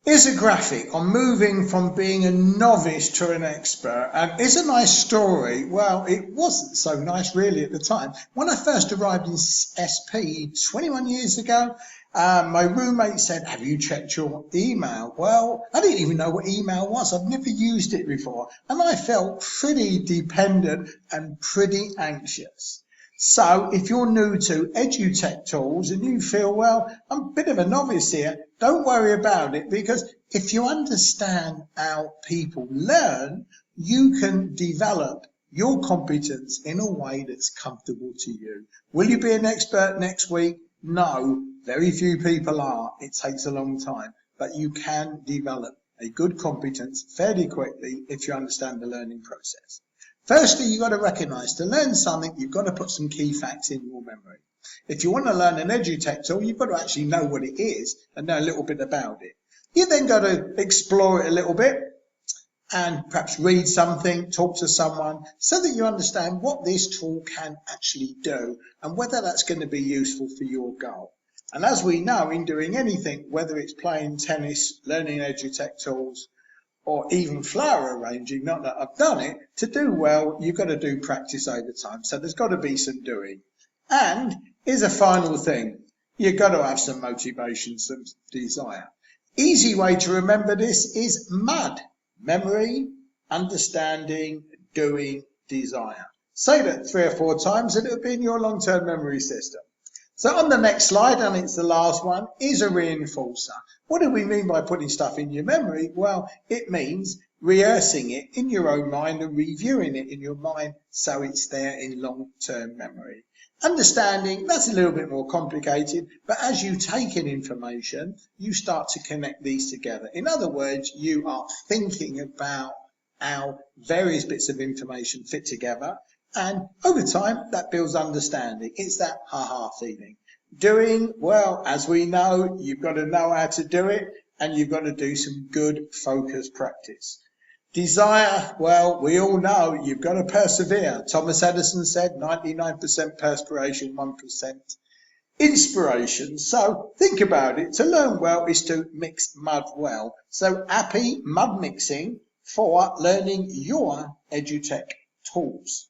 Here's a graphic on moving from being a novice to an expert, and it's a nice story. Well, it wasn't so nice really at the time. When I first arrived in SP 21 years ago, my roommate said, "Have you checked your email?" Well, I didn't even know what email was. I'd never used it before, and I felt pretty dependent and pretty anxious. So if you're new to EduTech tools and you feel, well, I'm a bit of a novice here, don't worry about it, because if you understand how people learn, you can develop your competence in a way that's comfortable to you. Will you be an expert next week? No, very few people are. It takes a long time, but you can develop a good competence fairly quickly if you understand the learning process. Firstly, you've got to recognize to learn something, you've got to put some key facts in your memory. If you want to learn an EduTech tool, you've got to actually know what it is and know a little bit about it. You then got to explore it a little bit and perhaps read something, talk to someone, so that you understand what this tool can actually do and whether that's going to be useful for your goal. And as we know, in doing anything, whether it's playing tennis, learning EduTech tools, or even flower arranging, not that I've done it, to do well, you've got to do practice over time. So there's got to be some doing. And here's a final thing. You've got to have some motivation, some desire. Easy way to remember this is MUD. Memory, understanding, doing, desire. Say that 3 or 4 times and it'll be in your long-term memory system. So on the next slide, and it's the last one, is a reinforcer. What do we mean by putting stuff in your memory? Well, it means rehearsing it in your own mind and reviewing it in your mind so it's there in long-term memory. Understanding, that's a little bit more complicated, but as you take in information, you start to connect these together. In other words, you are thinking about how various bits of information fit together, and over time, that builds understanding. It's that ha-ha feeling. Doing, well, as we know, you've got to know how to do it, and you've got to do some good focused practice. Desire, well, we all know you've got to persevere. Thomas Edison said 99% perspiration, 1% inspiration. So think about it. To learn well is to mix mud well. So happy mud mixing for learning your EduTech tools.